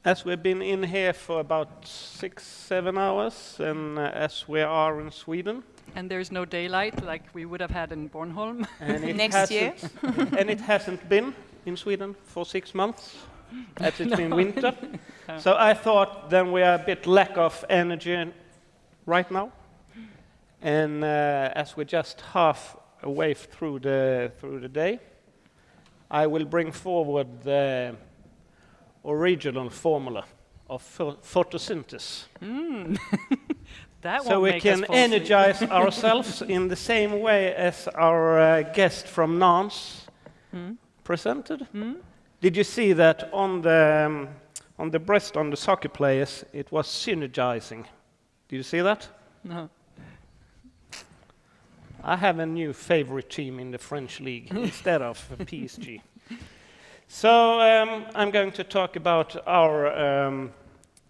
As we've been in here for about 6-7 hours, and as we are in Sweden, And there's no daylight like we would have had in Bornholm. and it Next year. and it hasn't been in Sweden for 6 months, as it's been winter. So I thought then we are a bit lack of energy right now, and as we're just half away through the day, I will bring forward the original formula of photosynthesis. That So won't we make us can fall asleep. energize ourselves in the same way as our guest from Nantes presented. Did you see that on the breast on the soccer players? It was synergizing. Did you see that? No. I have a new favorite team in the French league instead of PSG. So I'm going to talk about our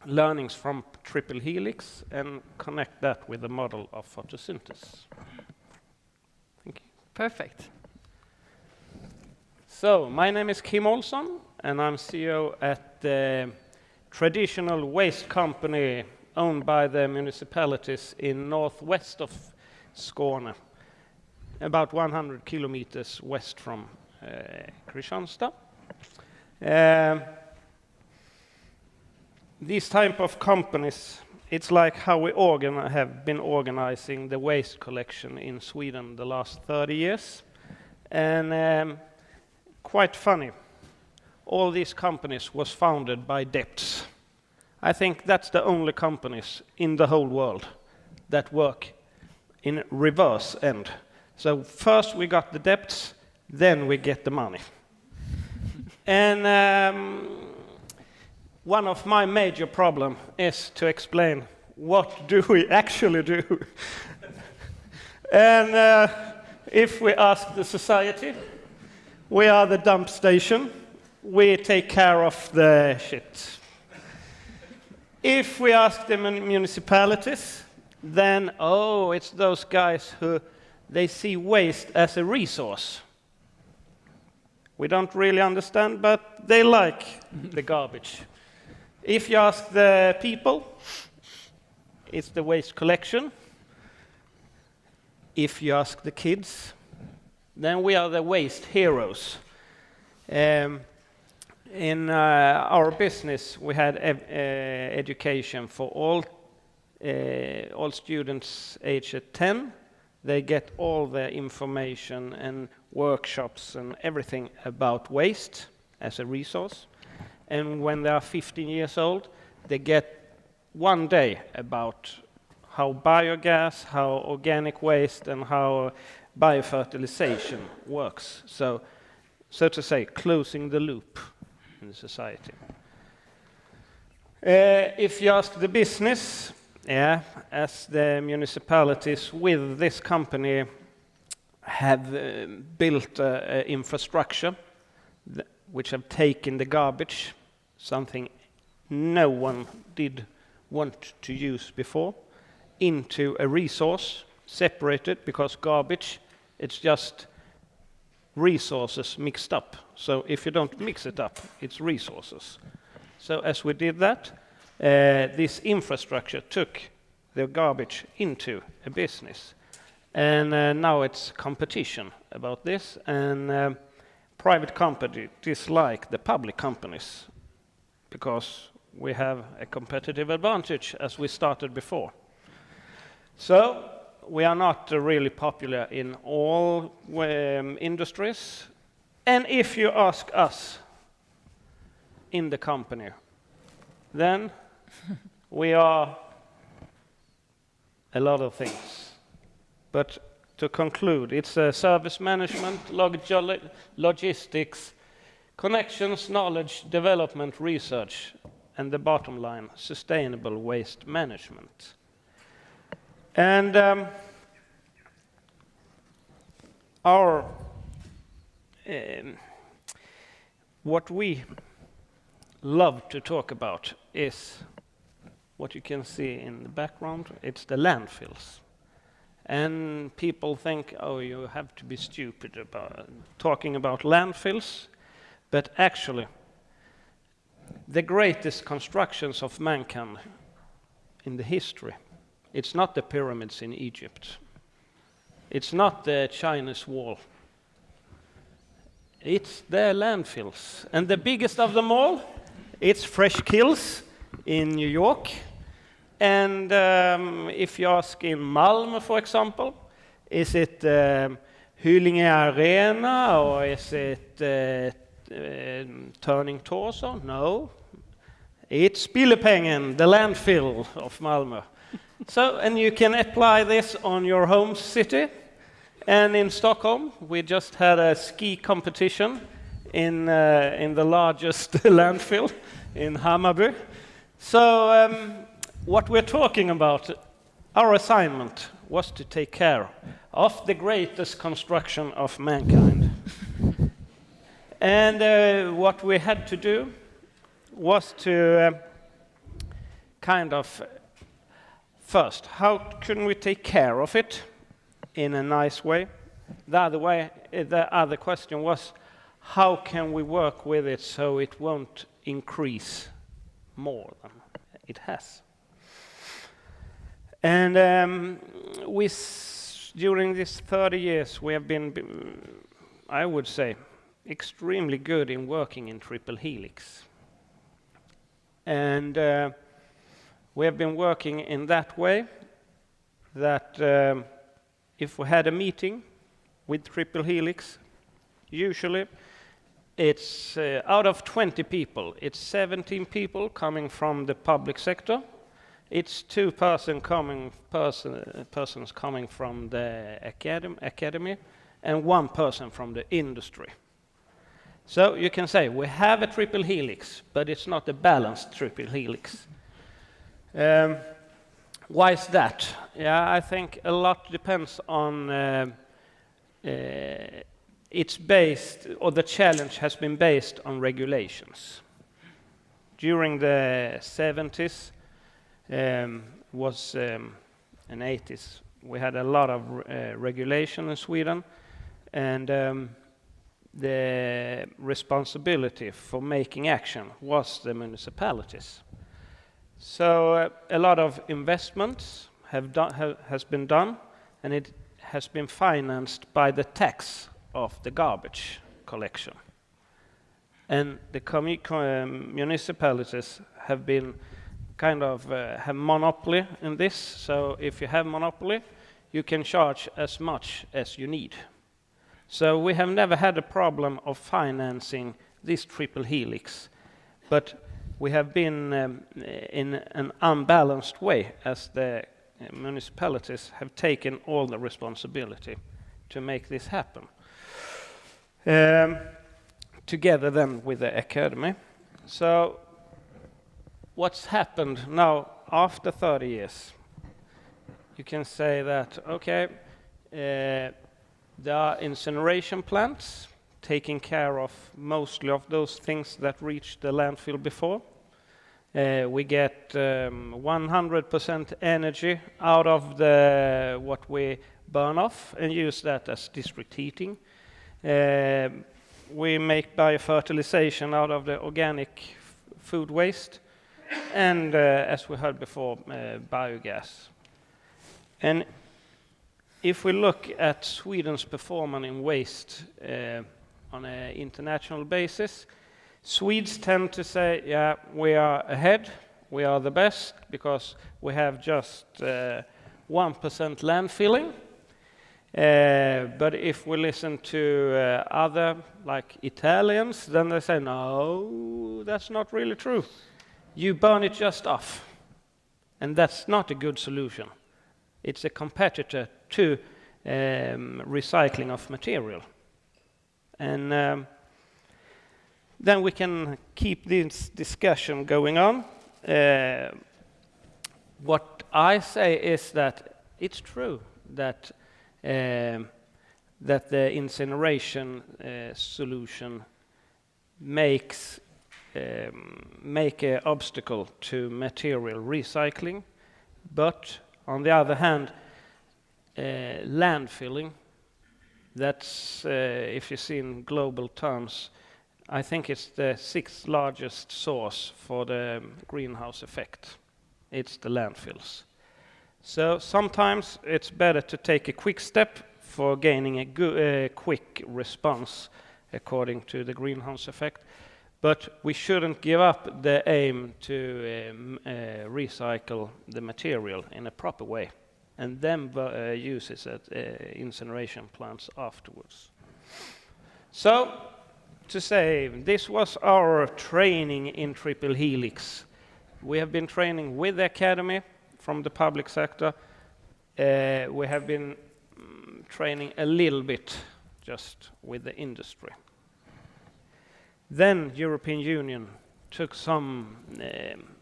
learnings from triple helix and connect that with the model of photosynthesis. Thank you. Perfect. So my name is Kim Olsson, and I'm CEO at the traditional waste company owned by the municipalities in northwest of Skåne, about 100 kilometers west from Kristianstad. These type of companies, it's like how we have been organizing the waste collection in Sweden the last 30 years. And quite funny, all these companies was founded by debts. I think that's the only companies in the whole world that work in reverse end. So first we got the debts, then we get the money. And one of my major problem is to explain what do we actually do. And if we ask the society, we are the dump station. We take care of the shit. If we ask the municipalities, then, oh, it's those guys who, they see waste as a resource. We don't really understand, but they like the garbage. If you ask the people, it's the waste collection. If you ask the kids, then we are the waste heroes. In our business, we had education for all students aged 10. They get all the information and workshops and everything about waste as a resource. And when they are 15 years old, they get 1 day about how biogas, how organic waste, and how biofertilization works. So to say, closing the loop in the society. If you ask the business, as the municipalities with this company have built infrastructure which have taken the garbage, something no one did want to use before, into a resource, separated, because garbage, it's just resources mixed up. So if you don't mix it up, it's resources. So as we did that, this infrastructure took the garbage into a business. And now it's competition about this, and private companies dislike the public companies because we have a competitive advantage as we started before. So we are not really popular in all industries. And if you ask us in the company, then we are a lot of things. But to conclude, it's service management, logistics, connections, knowledge, development, research, and the bottom line, sustainable waste management. And what we love to talk about is what you can see in the background. It's the landfills. And people think, oh, you have to be stupid about talking about landfills. But actually, the greatest constructions of mankind in the history. It's not the pyramids in Egypt. It's not the Chinese wall. It's the landfills. And the biggest of them all, it's Fresh Kills in New York. And if you ask in Malmö, for example, is it Hyllinge Arena or is it Turning Torso? No. It's Spillepengen, the landfill of Malmö. So, and you can apply this on your home city. And in Stockholm, we just had a ski competition in the largest landfill in Hammarby. So what we're talking about, our assignment was to take care of the greatest construction of mankind. And what we had to do was to kind of, first, how can we take care of it in a nice way? The other question was, how can we work with it so it won't increase more than it has? And during these 30 years, we have been, I would say, extremely good in working in triple helix. And we have been working in that way that if we had a meeting with triple helix, usually it's out of 20 people, it's 17 people coming from the public sector. It's persons coming from the academy and one person from the industry. So you can say we have a triple helix, but it's not a balanced triple helix. Why is that? Yeah, I think a lot depends on it's based, or the challenge has been based on regulations. During the 70s, and 80s, we had a lot of regulation in Sweden, and the responsibility for making action was the municipalities. So a lot of investments has been done, and it has been financed by the tax of the garbage collection. And the municipalities have been kind of have monopoly in this. So if you have monopoly, you can charge as much as you need. So we have never had a problem of financing this triple helix, but we have been in an unbalanced way as the municipalities have taken all the responsibility to make this happen. Together then with the academy. So what's happened now after 30 years? You can say that, okay, there are incineration plants taking care of mostly of those things that reached the landfill before. We get 100% energy out of what we burn off and use that as district heating. We make biofertilization out of the organic food waste, and as we heard before, biogas. And if we look at Sweden's performance in waste on an international basis, Swedes tend to say, yeah, we are ahead, we are the best, because we have just 1% landfilling. But if we listen to other, like Italians, then they say, no, that's not really true. You burn it just off. And that's not a good solution. It's a competitor to recycling of material. And then we can keep this discussion going on. What I say is that it's true that that the incineration solution make an obstacle to material recycling, but on the other hand, landfilling, that's if you see in global terms, I think it's the sixth largest source for the greenhouse effect. It's the landfills. So sometimes it's better to take a quick step for gaining a quick response according to the greenhouse effect. But we shouldn't give up the aim to recycle the material in a proper way and then use it at incineration plants afterwards. So, to say, this was our training in triple helix. We have been training with the academy from the public sector. We have been training a little bit just with the industry. Then European Union took some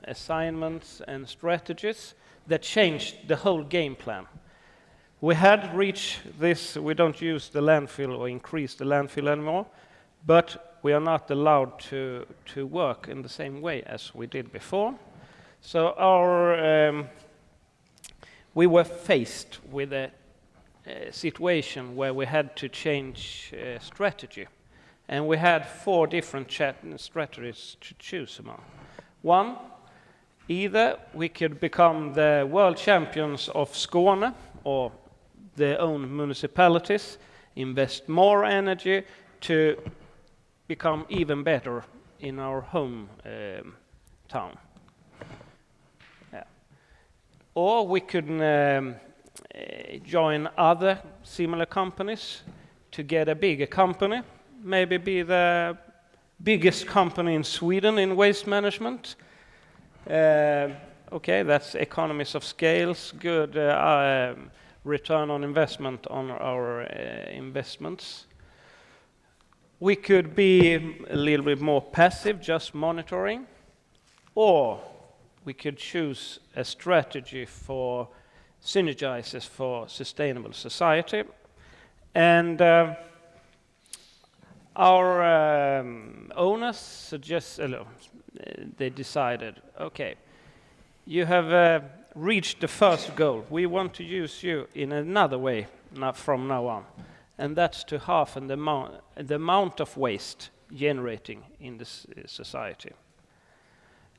assignments and strategies that changed the whole game plan. We had reached this, we don't use the landfill or increase the landfill anymore, but we are not allowed to work in the same way as we did before. So we were faced with a situation where we had to change strategy. And we had 4 different strategies to choose among. One, either we could become the world champions of Skåne or their own municipalities, invest more energy to become even better in our home town. Yeah. Or we could join other similar companies to get a bigger company. Maybe be the biggest company in Sweden in waste management. Okay, that's economies of scales, good return on investment on our investments. We could be a little bit more passive, just monitoring, or we could choose a strategy for synergizes for sustainable society. And our owners they decided, okay, you have reached the first goal. We want to use you in another way from now on, and that's to halve the amount of waste generating in this society.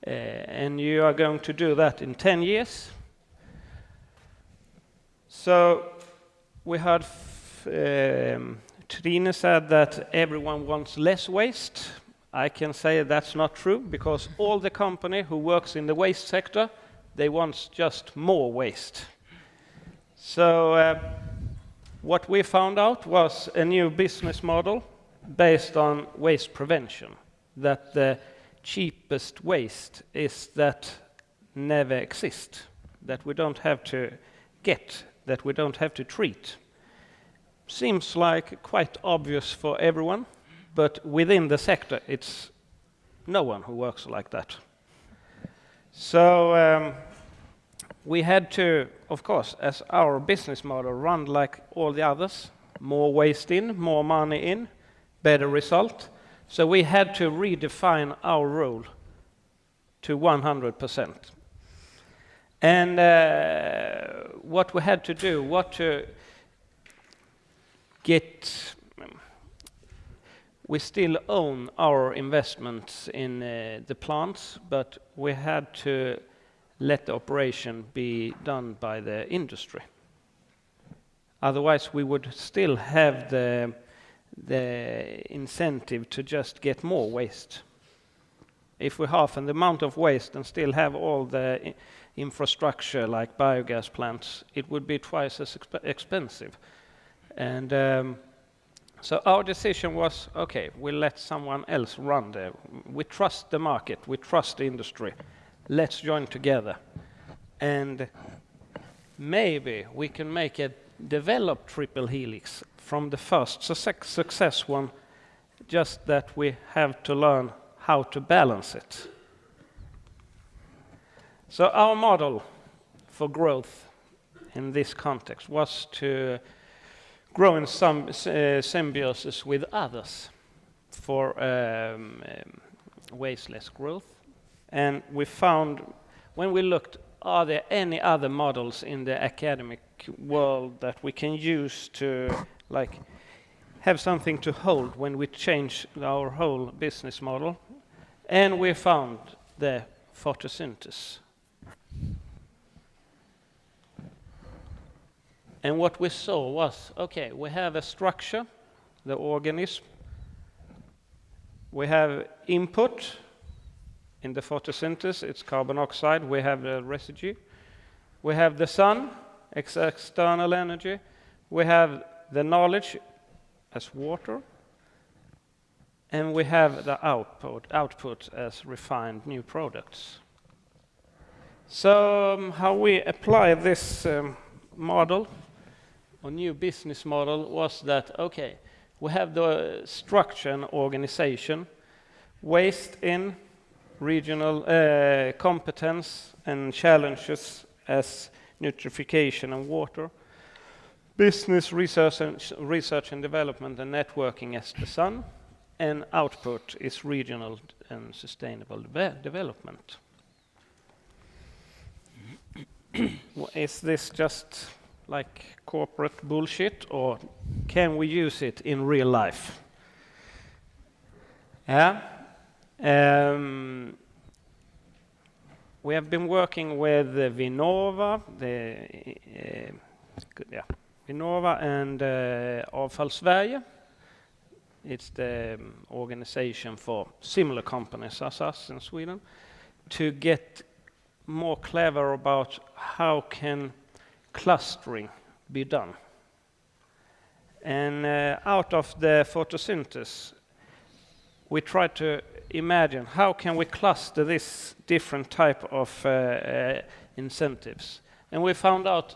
And you are going to do that in 10 years. So we heard Trine said that everyone wants less waste. I can say that's not true, because all the company who works in the waste sector, they want just more waste. So what we found out was a new business model based on waste prevention, that the cheapest waste is that never exist, that we don't have to get, that we don't have to treat. Seems like quite obvious for everyone, but within the sector it's no one who works like that. So we had to, of course, as our business model run like all the others, more waste in, more money in, better result. So we had to redefine our role to 100%. And what we had to do was to we still own our investments in the plants, but we had to let the operation be done by the industry. Otherwise, we would still have the incentive to just get more waste. If we halve the amount of waste and still have all the infrastructure like biogas plants, it would be twice as expensive. And so our decision was, okay, we'll let someone else run there. We trust the market, we trust the industry. Let's join together. And maybe we can make a developed triple helix from the first success one, just that we have to learn how to balance it. So our model for growth in this context was to grow in some symbiosis with others for wasteless growth. And we found, when we looked, are there any other models in the academic world that we can use to have something to hold when we change our whole business model. And we found the photosynthesis. And what we saw was, okay, we have a structure, the organism. We have input in the photosynthesis, it's carbon dioxide. We have the residue. We have the sun, external energy. We have the knowledge as water. And we have the output as refined new products. So how we apply this model, or new business model, was that, okay, we have the structure and organization, waste in, regional competence and challenges as nutrification and water, business research and development and networking as the sun, and output is regional and sustainable development. Is this just like corporate bullshit, or can we use it in real life? Yeah. We have been working with Vinnova, Vinnova and Avfall Sverige. It's the organization for similar companies as us in Sweden, to get more clever about how can clustering be done. And out of the photosynthesis, we try to imagine how can we cluster this different type of incentives. And we found out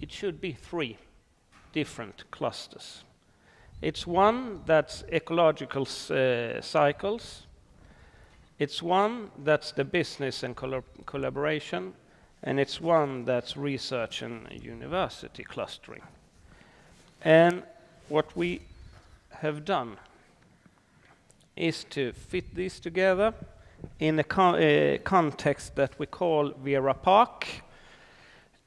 it should be 3 different clusters. It's one that's ecological cycles. It's one that's the business and collaboration. And it's one that's research and university clustering. And what we have done is to fit these together in a context that we call Vera Park.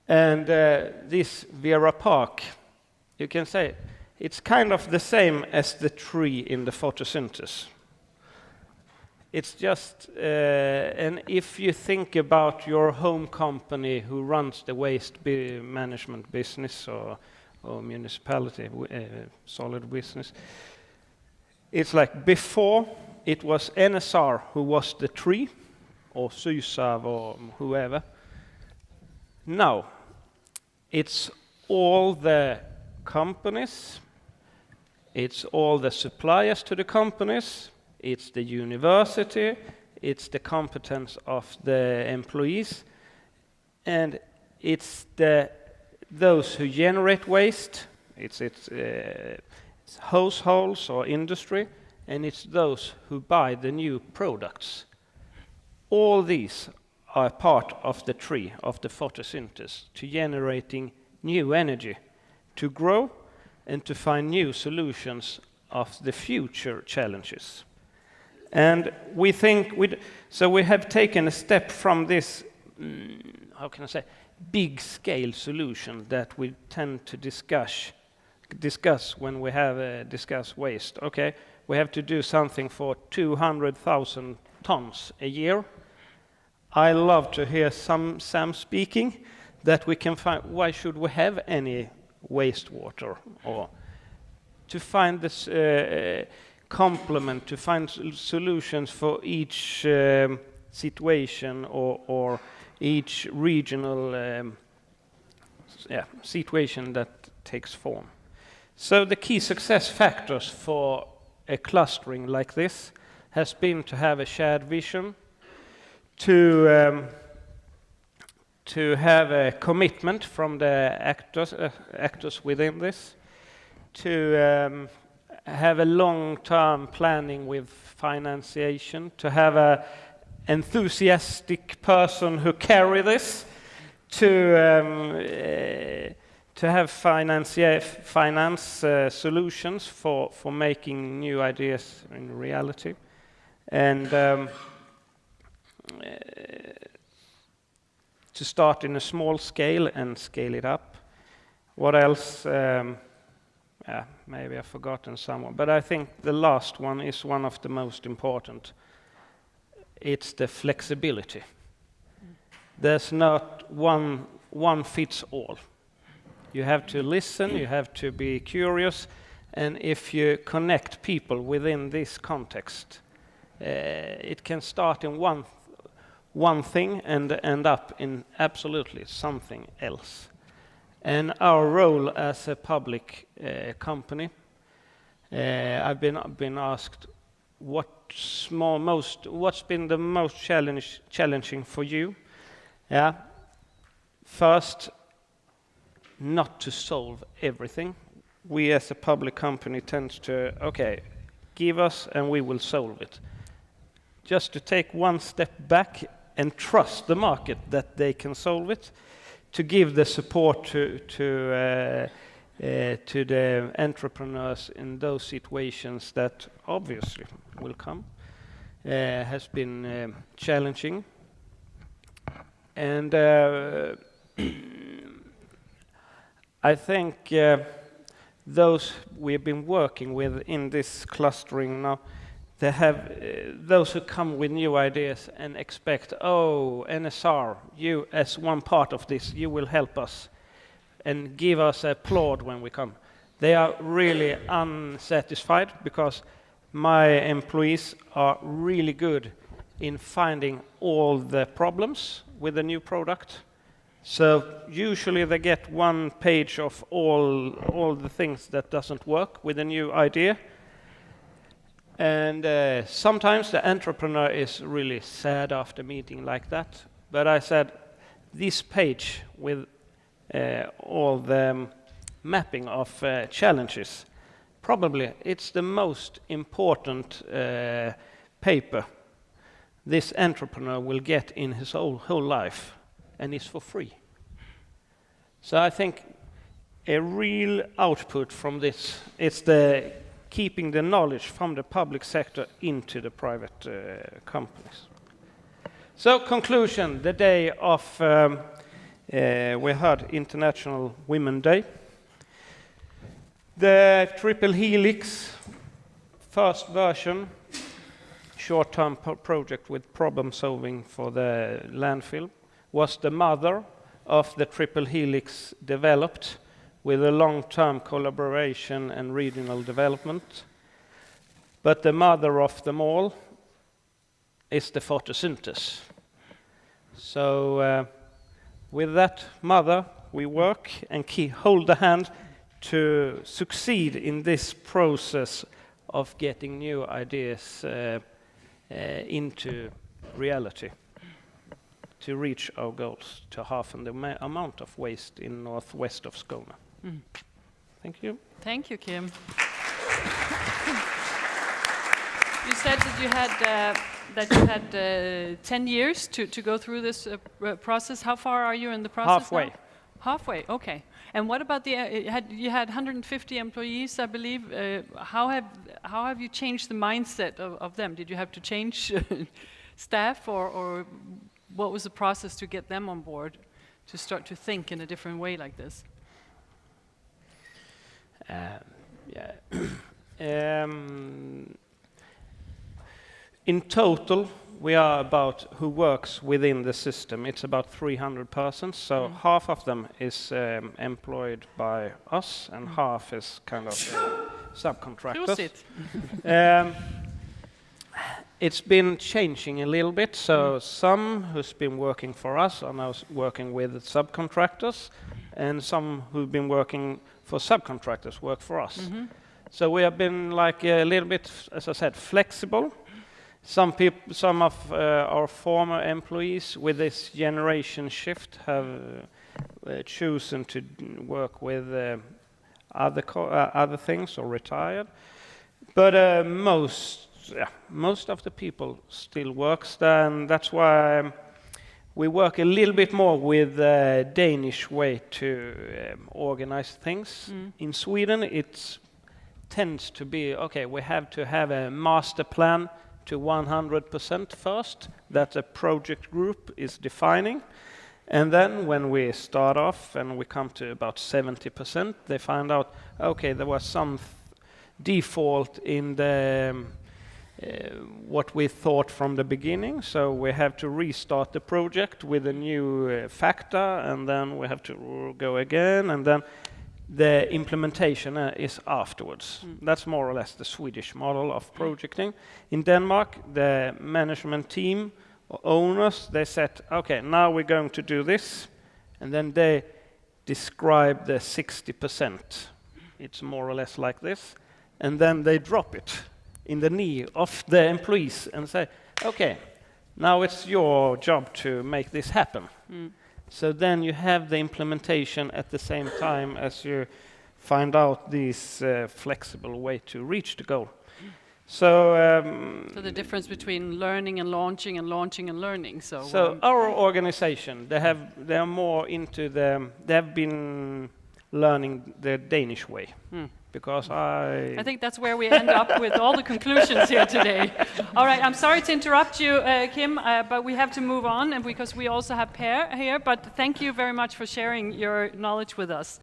And this Vera Park, you can say, it's kind of the same as the tree in the photosynthesis. It's just, and if you think about your home company who runs the waste management business or municipality, solid business, it's like before it was NSR who was the tree, or Sysav or whoever. Now it's all the companies, it's all the suppliers to the companies, it's the university, it's the competence of the employees, and it's those who generate waste, it's households or industry, and it's those who buy the new products. All these are part of the tree of the photosynthesis, to generating new energy, to grow and to find new solutions of the future challenges. And we think, so we have taken a step from this, how can I say, big scale solution that we tend to discuss when we have discuss waste. Okay, we have to do something for 200,000 tons a year. I love to hear Sam speaking that we can find, why should we have any wastewater, or to find this complement, to find solutions for each situation or each regional situation that takes form. So the key success factors for a clustering like this has been to have a shared vision, to have a commitment from the actors within this, to have a long-term planning with financiation, to have an enthusiastic person who carry this, to have finance solutions for making new ideas in reality, and to start in a small scale and scale it up. What else? maybe I've forgotten someone, but I think the last one is one of the most important. It's the flexibility. There's not one fits all. You have to listen, you have to be curious, and if you connect people within this context, it can start in one thing and end up in absolutely something else. And our role as a public company, I've been asked what's been the most challenging for you. First, not to solve everything. We as a public company tend to, give us and we will solve it. Just to take one step back and trust the market that they can solve it, to give the support to the entrepreneurs in those situations that obviously will come, has been challenging. And I think those we've been working with in this clustering now, they have those who come with new ideas and expect, NSR, you as one part of this, you will help us and give us applaud when we come. They are really unsatisfied because my employees are really good in finding all the problems with the new product. So usually they get one page of all the things that doesn't work with a new idea. And sometimes the entrepreneur is really sad after a meeting like that. But I said, this page with all the mapping of challenges, probably it's the most important paper this entrepreneur will get in his whole life, and it's for free. So I think a real output from this is the keeping the knowledge from the public sector into the private companies. So conclusion, the day of, we had International Women's Day. The Triple Helix, first version, short-term project with problem solving for the landfill, was the mother of the Triple Helix developed with a long-term collaboration and regional development. But the mother of them all is the photosynthesis. So with that mother, we work and hold the hand to succeed in this process of getting new ideas into reality, to reach our goals, to halve the amount of waste in northwest of Skåne. Thank you. Thank you, Kim. You said that you had 10 years to go through this process. How far are you in the process Halfway. now? Halfway, okay. And what about you had 150 employees, I believe. How have you changed the mindset of them? Did you have to change staff, or what was the process to get them on board to start to think in a different way like this? In total, we are about, who works within the system, it's about 300 persons, so half of them is employed by us and half is kind of subcontractors. It's been changing a little bit, so some who's been working for us are now working with subcontractors, and some who've been working for subcontractors work for us. So we have been like a little bit, as I said, flexible. Some of our former employees with this generation shift have chosen to work with other things or retired. But most of the people still works there, and that's why we work a little bit more with the Danish way to organize things. In Sweden, it tends to be, we have to have a master plan to 100% first that a project group is defining. And then when we start off and we come to about 70%, they find out, okay, there was some default in the what we thought from the beginning, so we have to restart the project with a new factor, and then we have to go again, and then the implementation is afterwards. That's more or less the Swedish model of projecting. In Denmark, the management team or owners, they said, okay, now we're going to do this, and then they describe the 60%. It's more or less like this, and then they drop it in the knee of the employees and say, okay, now it's your job to make this happen. So then you have the implementation at the same time as you find out this flexible way to reach the goal. So the difference between learning and launching and launching and learning. So our organization, they are more into they have been learning the Danish way. Because I think that's where we end up with all the conclusions here today. All right, I'm sorry to interrupt you, Kim, but we have to move on, and because we also have Per here. But thank you very much for sharing your knowledge with us.